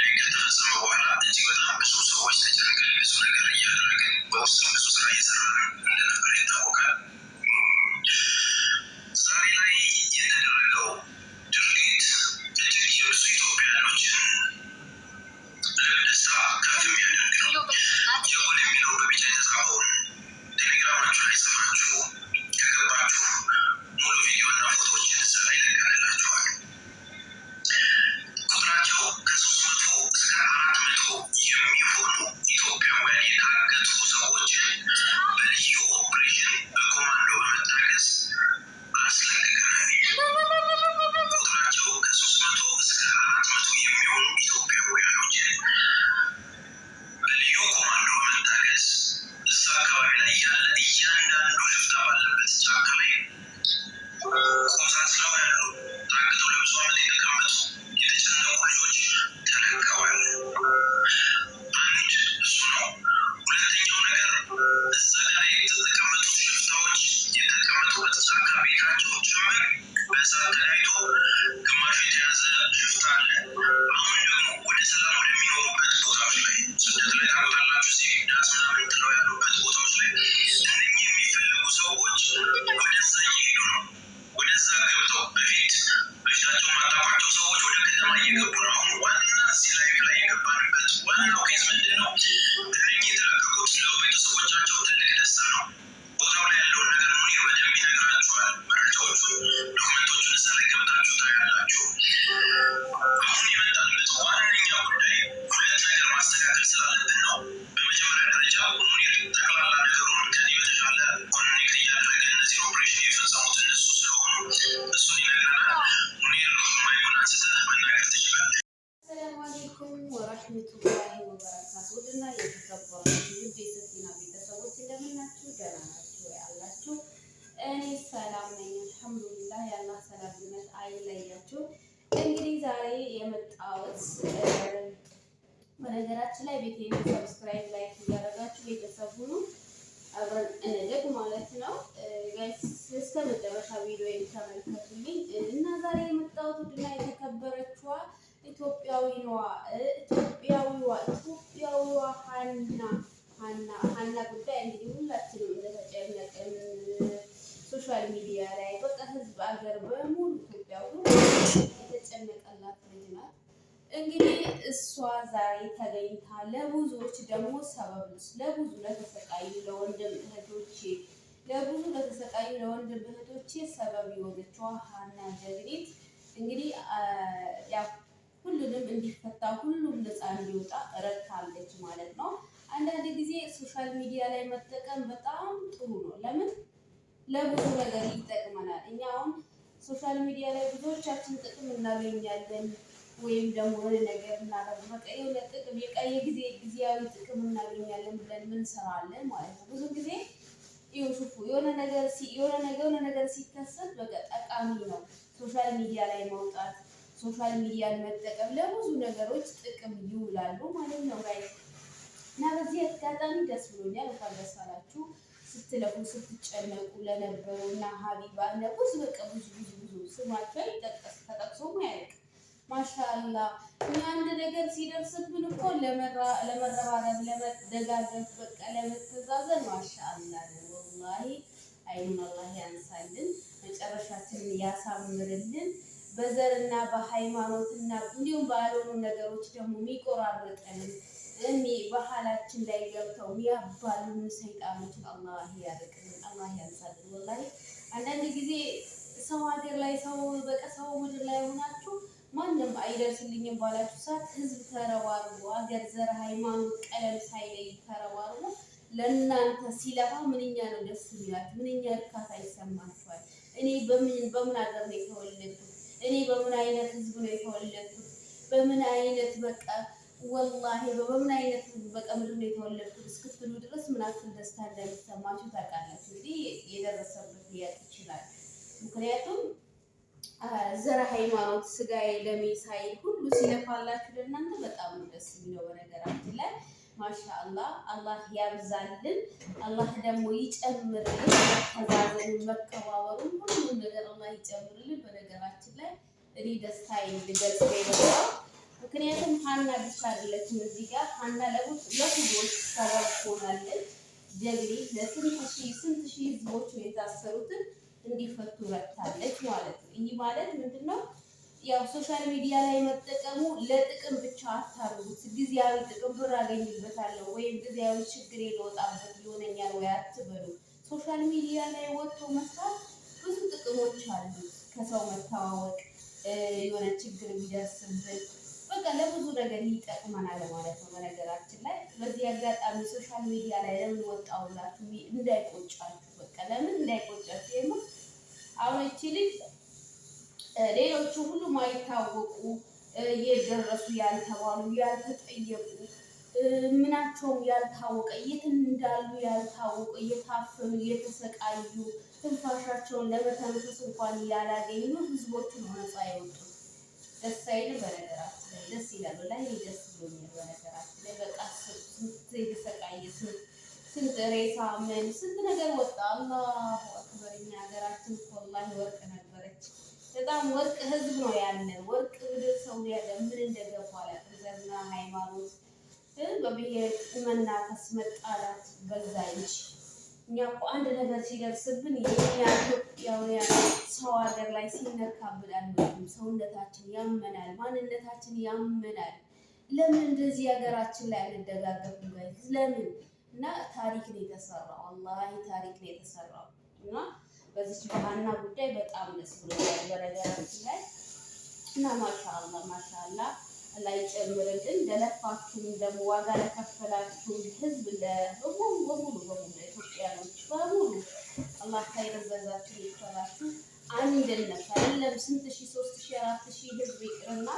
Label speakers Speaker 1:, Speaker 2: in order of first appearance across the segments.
Speaker 1: ጉዳይ ከተፈጸመ በኋላ እጅግ በጣም ብዙ ሰዎች ተጨንቀን ብዙ ነገር እያደረግን በውስጥም ብዙ ስራ እየሰራን እንደነበር ይታወቃል። ዛሬ ላይ የተደረገው ድርጊት እጅግ የብዙ ኢትዮጵያውያኖችን ደስታ ከፍ የሚያደርግ ነው። ጀጎል የሚለው በቢጫ የተጻፈውን ቴሌግራማችሁ ላይ ጽፋችሁ ከገባችሁ ሙሉ ቪዲዮና ፎቶዎችን እዛ ላይ ለቀንላችኋል። ቁጥራቸው ከ300 እስከ 400 የሚሆኑ ኢትዮጵያውያን የታገቱ ሰዎችን በልዩ ኦፕሬሽን በኮማንዶ በመታገዝ አስለቅቀናል። ቁጥራቸው ከ300 እስከ 400 የሚሆኑ ኢትዮጵያውያኖችን በልዩ ኮማንዶ በመታገዝ እዛ አካባቢ ላይ ያለ እያንዳንዱ ሽፍታ ባለበት ጫካ ላይ ቆሳስለው ያሉ ታግተው ለብዙ ዓመት የተቀመጡ የተጨነቁ ልጆች ተለቀዋል። አንድ እሱ ነው። ሁለተኛው ነገር እዛ ጋር የተቀመጡት ሽፍታዎች የተቀመጡበት ጫካ ቤታቸው ጭምር በእሳት ተጋይቶ ግማሹ የተያዘ ሽፍታ አለ። አሁን ደግሞ ወደ ሰላም ወደሚኖሩበት ቦታዎች ላይ ስደት ላይ ታውቃላችሁ፣ ዳስ ምናምን ጥለው ያሉበት ቦታዎች ላይ እነኚህ የሚፈልጉ ሰዎች ወደዛ እየሄዱ ነው። ወደዛ ገብተው በፊት በፊታቸው ማጣቋቸው ሰዎች ወደ ከተማ እየገቡ ነው። አሁን ዋና እዚህ ላይ የገባንበት ዋናው ኬዝ ምንድን ነው? እነኚህ የተለቀቁት ለቤተሰቦቻቸው ትልቅ ደስታ ነው። ቦታው ላይ ያለውን ነገር ሙኒር በደንብ ይነግራችኋል። መረጃዎቹን፣ ዶክመንቶቹን እዛ ላይ ገብታችሁ ታያላችሁ። አሁን የመጣንበት ዋነኛ ጉዳይ ሁለት ነገር ማስተካከል ስላለብን ነው። በመጀመሪያ ደረጃ ሙኒር ጠቅላላ ነገሩን ከዚህ በተሻለ ኮኔክት እያደረገ እነዚህ ኦፕሬሽን የፈጸሙት እነሱ ስለሆኑ እሱን ይነግረናል። ሙኒር ማይኩን አንስተህ መናገር ትችላለህ።
Speaker 2: ሰላም አለይኩም ወራህመቱላሂ ወበረካቱ። ውድና የተከበራችሁ ውድ የሰፊና ቤተሰቦች እንደምን ናችሁ? ደህና ናችሁ ያላችሁ? እኔ ሰላም ነኝ አልሐምዱሊላህ። የአላህ ሰላምነት አይለያችሁ። እንግዲህ ዛሬ የመጣሁት በነገራችን ላይ ቤቴን ሰብስክራይብ፣ ላይክ እያደረጋችሁ ቤተሰብ ሁኑ፣ አብረን እንደግ ማለት ነው። ጋይስ እስከ መጨረሻ ቪዲዮ ተመልከቱልኝ እና ዛሬ የመጣሁት ውድና የተከበረችዋ ኢትዮጵያዊዋ ሀና ጉዳይ እንግዲህ ሁላችንም እንደተጨነቅን ሶሻል ሚዲያ ላይ በቃ ህዝብ አገር በሙሉ ኢትዮጵያ ሁሉ የተጨነቀላት ልጅ ናት። እንግዲህ እሷ ዛሬ ተገኝታ ለብዙዎች ደግሞ ሰበብ ለብዙ ለተሰቃዩ ለወንድም እህቶቼ ሰበብ የሆነችዋ ሀና ጀግኒት እንግዲህ ያው ሁሉንም እንዲፈታ ሁሉም ነፃ እንዲወጣ ረድታለች ማለት ነው። አንዳንድ ጊዜ ሶሻል ሚዲያ ላይ መጠቀም በጣም ጥሩ ነው። ለምን? ለብዙ ነገር ይጠቅመናል። እኛ አሁን ሶሻል ሚዲያ ላይ ብዙዎቻችን ጥቅም እናገኛለን ወይም ደግሞ የሆነ ነገር እናደርግ በቃ የሆነ ጥቅም ጊዜያዊ ጥቅም እናገኛለን ብለን ምን እንሰራለን ማለት ነው። ብዙ ጊዜ ይውሹፉ የሆነ ነገር ሲከሰት በቃ ጠቃሚ ነው ሶሻል ሚዲያ ላይ መውጣት፣ ሶሻል ሚዲያን መጠቀም ለብዙ ነገሮች ጥቅም ይውላሉ ማለት ነው ጋይስ። እና በዚህ አጋጣሚ ደስ ብሎኛል። እንኳን ደስ አላችሁ። ስትለፉ ስትጨነቁ ለነበሩ እና ሀቢባ እና ብዙ ስማቸው ተጠቅሶ ማያልቅ ማሻአላ። እኛ አንድ ነገር ሲደርስብን እኮ ለመረባረብ ለመደጋገፍ በቃ ለመተዛዘን ማሻአላ ነው ወላሂ። አይኑን አላህ ያንሳልን፣ መጨረሻችንን ያሳምርልን። በዘርና በሃይማኖትና እንዲሁም ባልሆኑ ነገሮች ደግሞ የሚቆራረጠንን ባህላችን ላይ ገብተው የሚያባሉን ሰይጣኖችን አላህ ያርቅልን፣ አላህ ያንሳልን። ወላሂ አንዳንድ ጊዜ ሰው ሀገር ላይ ሰው ምድር ላይ ሆናችሁ ማንም አይደርስልኝም ባላችሁ ሰዓት ህዝብ ተረባርቦ ሀገር፣ ዘር፣ ሃይማኖት፣ ቀለም ሳይለይ ተረባርቦ ለእናንተ ሲለፋ ምንኛ ነው ደስ የሚላችሁ? ምንኛ እርካታ ይሰማችኋል? እኔ በምን ሀገር ነው የተወለድኩት? እኔ በምን አይነት ህዝብ ነው የተወለድኩት? በምን አይነት በቃ ወላሂ በምን አይነት በቃ ምድር ነው የተወለድኩት እስክትሉ ድረስ ምን ያክል ደስታ እንደሚሰማችሁ ታውቃላችሁ። እንግዲህ የደረሰበት ሊያቅ ይችላል። ምክንያቱም ዘር፣ ሃይማኖት፣ ስጋዬ ደሜ ሳይል ሁሉ ሲለፋላችሁ ለእናንተ በጣም ነው ደስ የሚለው። በነገራችን ላይ ማሻአላህ አላህ ያብዛልን፣ አላህ ደግሞ ይጨምርልን። መተዛዘኑን፣ መከባበሩን ሁሉም ነገር አላህ ይጨምርልን። በነገራችን ላይ እኔ ደስታዬን ልገልጽ ነው። ምክንያቱም ሀና ብቻ አይደለችም እዚህ ጋር ሀና ለብዙዎች ሰበብ ሆናለች። ጀግኒት ለስንት ሺህ ህዝቦች የታሰሩትን እንዲፈቱ ረድታለች ማለት ነው። ይህ ማለት ምንድነው? ያው ሶሻል ሚዲያ ላይ መጠቀሙ ለጥቅም ብቻ አታርጉት። ጊዜያዊ ጥቅም ብር አገኝበታለሁ ወይም ጊዜያዊ ችግር የለወጣበት ይሆነኛል ወይ አትበሉ። ሶሻል ሚዲያ ላይ ወጥቶ መስራት ብዙ ጥቅሞች አሉት። ከሰው መተዋወቅ፣ የሆነ ችግር ቢደርስብን በቃ ለብዙ ነገር ይጠቅመናል ማለት ነው። በነገራችን ላይ በዚህ አጋጣሚ ሶሻል ሚዲያ ላይ ለምን ወጣው ብላችሁ እንዳይቆጫችሁ፣ በቃ ለምን እንዳይቆጫችሁ። ይሄማ አሁን እቺ ልጅ ሌሎቹ ሁሉ ማይታወቁ የደረሱ ያልተባሉ ያልተጠየቁ ምናቸውም ያልታወቀ የት እንዳሉ ያልታወቀ እየታፈኑ እየተሰቃዩ ትንፋሻቸውን ለመተንፈስ እንኳን ያላገኙ ህዝቦች ነው ነፃ ያወጡት። ደስ አይልም? በነገራችን ላይ ደስ ይላል። ላይ ደስ ብሎኛል። በነገራችን ላይ በቃ ስንት የተሰቃየ ስንት ሬሳ ምን ስንት ነገር ወጣ። አላሁ አክበር። እኛ ሀገራችን ወላሂ ወርቅ ነበረች። በጣም ወርቅ ህዝብ ነው ያለን። ወርቅ ምድር ሰው ያለ ምን እንደገባ አላውቅም። ዘርና ሃይማኖት በብሔር መናከስ መጣላት በዛ እንጂ እኛ እኮ አንድ ነገር ሲደርስብን የኛ ኢትዮጵያውያን ሰው ሀገር ላይ ሲነካብን አንወድም። ሰውነታችን ያመናል፣ ማንነታችን ያመናል። ለምን እንደዚህ ሀገራችን ላይ አንደጋገፍም? ለምን? እና ታሪክ ነው የተሰራው። ወላሂ ታሪክ ነው የተሰራው። እና በዚች በሀና ጉዳይ በጣም ደስ ብሎኛል በነገራችን ላይ እና ማሻአላ ላይ ጨምርልን። ለለፋችሁም ደግሞ ዋጋ ለከፈላችሁ ህዝብ በሙሉ ኢትዮጵያኖች በሙሉ አላህ ካይረዘዛችሁ ይከራችሁ። አንድነት አይደለም ስንት ሺህ 3000 4000 ህዝብ ይቅርና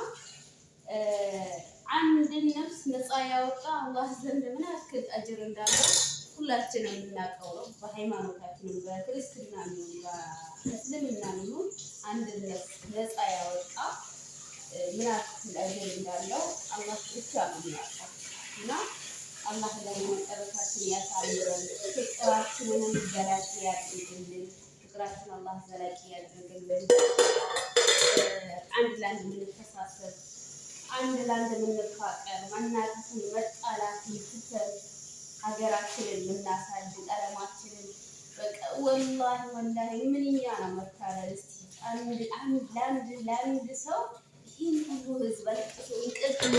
Speaker 2: አንድን ነፍስ ነፃ ያወጣ አላህ ዘንድ ምን ያክል አጅር እንዳለው ሁላችንም የምናውቀው ነው። በሃይማኖታችንም በክርስትና ነው በእስልምና ነው አንድ ነፃ ያወጣ ምን ያክል አጅር እንዳለው አላህ ብቻ ነው የሚያውቀው። እና አላህ ለመጨረሻችን ያሳምረን፣ ፍቅራችንን ዘላቂ ያድርግልን። ፍቅራችን አላህ ዘላቂ ያድርግልን። አንድ ላይ የምንተሳሰብ፣ አንድ ላይ የምንፋቀር፣ መናቀስን መጣላትን ትተን ሀገራችንን የምናሳድግ ቀለማችንን በቃ ወላሂ ምንኛ ነው መታደል። እስቲ ለአንድ ሰው ይህን ሁሉ ህዝብ አልቅሶ እንቅልፍና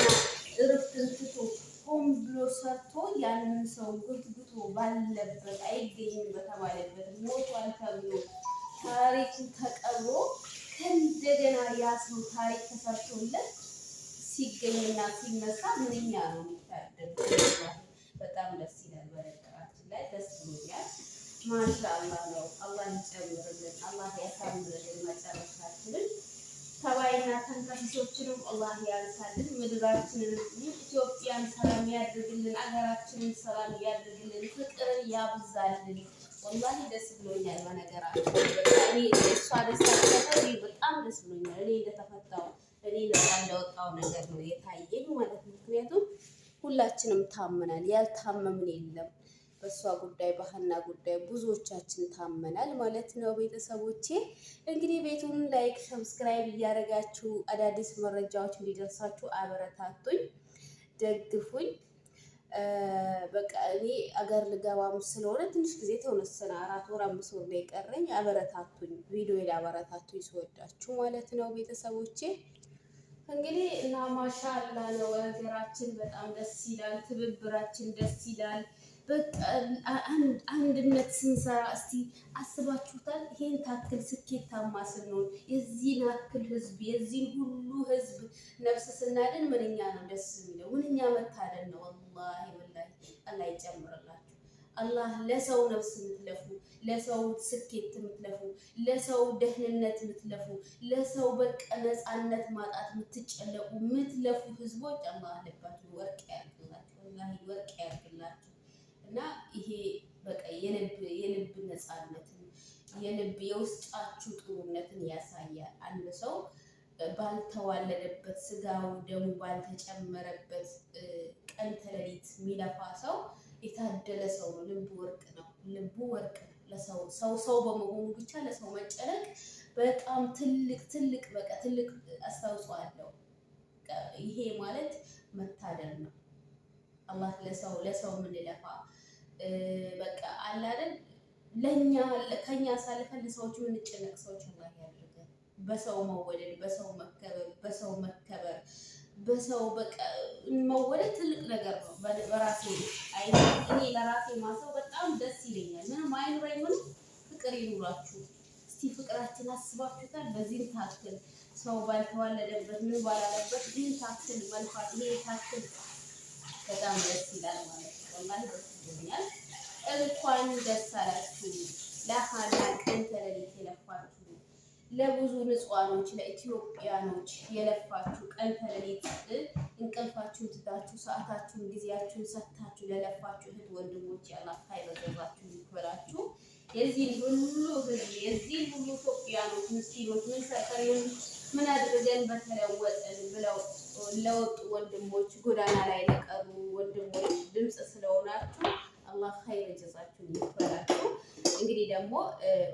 Speaker 2: እረፍትን ትቶ ሆን ብሎ ሰርቶ ያንን ሰው ጉትጉቶ ባለበት አይገኝም በተባለበት ሞቷል ተብሎ ታሪኩ ተቀብሮ ከእንደገና ያ ሰው ታሪክ ተሰርቶለት ሲገኝና ሲነሳ ምንኛ ነው የሚታደል። በጣም ደስ ይላል። በነገራችን ላይ ደስ ብሎኛል። ማሻአላህ ነው። አላህ ይጨምርልን፣ አላህ ያሳምርልን መጨረሻችንን። ተባይና ተንከሲሶችንም አላህ ያንሳልን። ምድራችንን ኢትዮጵያን ሰላም ያድርግልን፣ አገራችንን ሰላም ያድርግልን፣ ፍቅርን ያብዛልን። ወላሂ ደስ ብሎኛል። በነገራችን እኔ እሷ ደስ አለበት በጣም ደስ ብሎኛል። እኔ እንደተፈታው እኔ ነፃ እንደወጣው ነገር ነው የታየኝ ማለት ነው። ምክንያቱም ሁላችንም ታመናል፣ ያልታመምን የለም። በእሷ ጉዳይ በሀና ጉዳይ ብዙዎቻችን ታመናል ማለት ነው። ቤተሰቦቼ እንግዲህ ቤቱን ላይክ፣ ሰብስክራይብ እያደረጋችሁ አዳዲስ መረጃዎች እንዲደርሳችሁ አበረታቱኝ፣ ደግፉኝ። በቃ እኔ አገር ልገባም ስለሆነ ትንሽ ጊዜ ተወሰነ 4 ወር 5 ወር ነው የቀረኝ። አበረታቱኝ፣ ቪዲዮ አበረታቱኝ ስወዳችሁ ማለት ነው ቤተሰቦቼ። እንግዲህ እና ማሻአላ ነው። ሀገራችን በጣም ደስ ይላል። ትብብራችን ደስ ይላል። በቃ አንድነት ስንሰራ እስቲ አስባችሁታል? ይሄን ታክል ስኬታማ ስንሆን የዚህን ያክል ህዝብ የዚህን ሁሉ ህዝብ ነፍስ ስናድን ምንኛ ነው ደስ የሚለው፣ ምንኛ መታደል ነው። ወላሂ ወላሂ አላህ ይጨምርላችሁ። አላህ ለሰው ነፍስ የምትለፉ፣ ለሰው ስኬት የምትለፉ፣ ለሰው ደህንነት የምትለፉ፣ ለሰው በቃ ነፃነት ማጣት የምትጨነቁ የምትለፉ ህዝቦች አላህ ልባችሁ ወርቅ ያርግላችሁ፣ ወላሂ ወርቅ ያርግላችሁ። እና ይሄ በቃ የልብ ነፃነትን የልብ የውስጣችሁ ጥሩነትን ያሳያል። አንድ ሰው ባልተዋለደበት ስጋው ደሙ ባልተጨመረበት ቀን ተሌሊት የሚለፋ ሰው የታደለ ሰው ነው። ልቡ ወርቅ ነው። ልቡ ወርቅ ነው። ሰው በመሆኑ ብቻ ለሰው መጨነቅ በጣም ትልቅ በቃ ትልቅ አስተዋጽኦ አለው። ይሄ ማለት መታደል ነው። አላህ ለሰው የምንለፋ በቃ አለ አይደል ለኛ ከኛ አሳልፈን ለሰዎች የምንጨነቅ ሰዎች አላህ ያድርገን። በሰው መወደድ፣ በሰው መከበር፣ በሰው በቃ መወደድ ትልቅ ነገር ነው። በራሴ እኔ ለራሴ ማሰብ በጣም ደስ ይለኛል። ምንም አይኑረኝ ምንም ፍቅር ይኑራችሁ። እስቲ ፍቅራችን አስባችሁታል? በዚህ ታክል ሰው ባልተዋለደበት ምን ባላለበት ይህን ታክል መልፋት ይሄ ታክል በጣም ደስ ይላል ማለት ነው። ወላሂ ደስ ይለኛል። እንኳን ደስ አላችሁ ለሃና ቀን ተሌሊት የለፋችሁ ለብዙ ንጹሃኖች ለኢትዮጵያኖች የለፋችሁ ቀን ተሌሊት እንቅልፋችሁን ትታችሁ ሰዓታችሁን ጊዜያችሁን ሰጥታችሁ ለለፋችሁ እህት ወንድሞች አላህ ይበዛችሁ ይክበራችሁ። የዚህን ሁሉ ህዝብ የዚህን ሁሉ ኢትዮጵያኖች ምስኪኖች ምን ሰጠን ምን አድርገን በተለወጥን ብለው ለወጡ ወንድሞች ጎዳና ላይ ለቀሩ ወንድሞች ድምፅ ስለሆናችሁ አላህ ኸይር ጀዛችሁን ይክፈላችሁ። እንግዲህ ደግሞ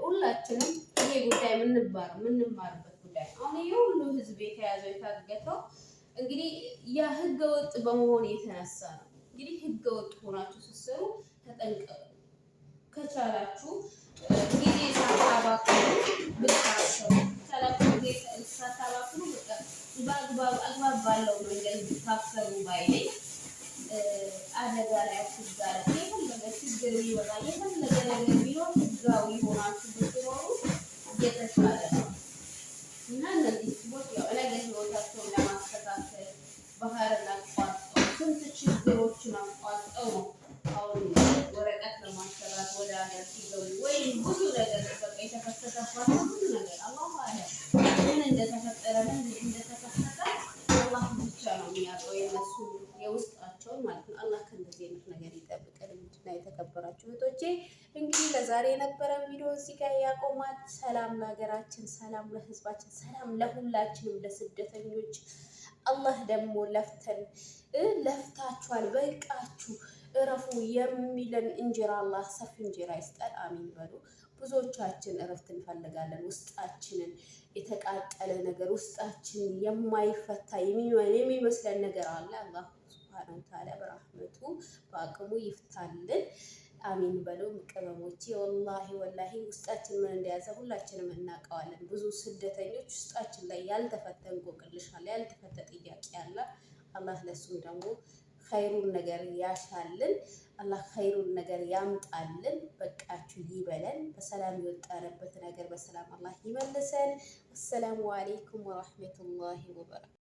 Speaker 2: ሁላችንም ይሄ ጉዳይ የምንማርበት ጉዳይ አሁን የሁሉ ህዝብ የተያዘው የታገተው እንግዲህ ያ ህገ ወጥ በመሆን የተነሳ ነው። እንግዲህ ህገ ወጥ ሆናችሁ ስትሰሩ ተጠንቀቁ። ከቻላችሁ ጊዜ ሳታባክኑ ብታሰሩ ከቻላችሁ ጊዜ ሳታባክኑ አግባብ ባለው መንገድ ብታሰሩ ባይነኝ አደጋ ላይ አትጋለ የፈለገ ችግር ቢወጣ የፈለገ ነገር ቢሆን ህጋዊ ሆናችሁ ብትኖሩ እየተሻለ ነው እና እነዚህ ሰዎች ያው ነገ ህይወታቸውን ለማስተካከል ባህርን አቋርጠው ስንት ችግሮችን አቋርጠው ነው አሁን ወረቀት ለማሰራት ወደ ሀገር ሲገቡ ወይም ብዙ ነገር በቃ የተከሰተባቸው ብዙ ነገር አላህ አለም ምን እንደተፈጠረ ምን እንደተከሰተ አላህ ብቻ ነው የሚያውቀው የነሱ የውስጣቸውን ማለት ነው። አላህ ከእንደዚህ አይነት ነገር ይጠብቀን። እና የተከበራችሁ እህቶቼ እንግዲህ ለዛሬ የነበረ ቪዲዮ እዚህ ጋር ያቆማል። ሰላም ለሀገራችን፣ ሰላም ለህዝባችን፣ ሰላም ለሁላችንም ለስደተኞች። አላህ ደግሞ ለፍታችኋል በቃችሁ እረፉ የሚለን እንጀራ አላህ ሰፊ እንጀራ ይስጠን። አሚን በሉ። ብዙዎቻችን እረፍት እንፈልጋለን። ውስጣችንን የተቃጠለ ነገር ውስጣችን የማይፈታ የሚመስለን ነገር አለ። አላህ ሱብሃነሁ ወተዓላ በረህመቱ በአቅሙ ይፍታልን። አሚን በሉ ቅመሞቼ። ወላሂ ውስጣችን ምን እንደያዘ ሁላችንም እናውቀዋለን። ብዙ ስደተኞች ውስጣችን ላይ ያልተፈታ እንቆቅልሽ አለ፣ ያልተፈታ ጥያቄ አለ። አላህ ለሱም ደግሞ ኸይሩን ነገር ያሻልን። አላህ ኸይሩን ነገር ያምጣልን። በቃችሁ ይበለን። በሰላም የወጣንበት ነገር በሰላም አላህ ይመልሰን። አሰላሙ አለይኩም ወራህመቱላሂ ወበረካቱ።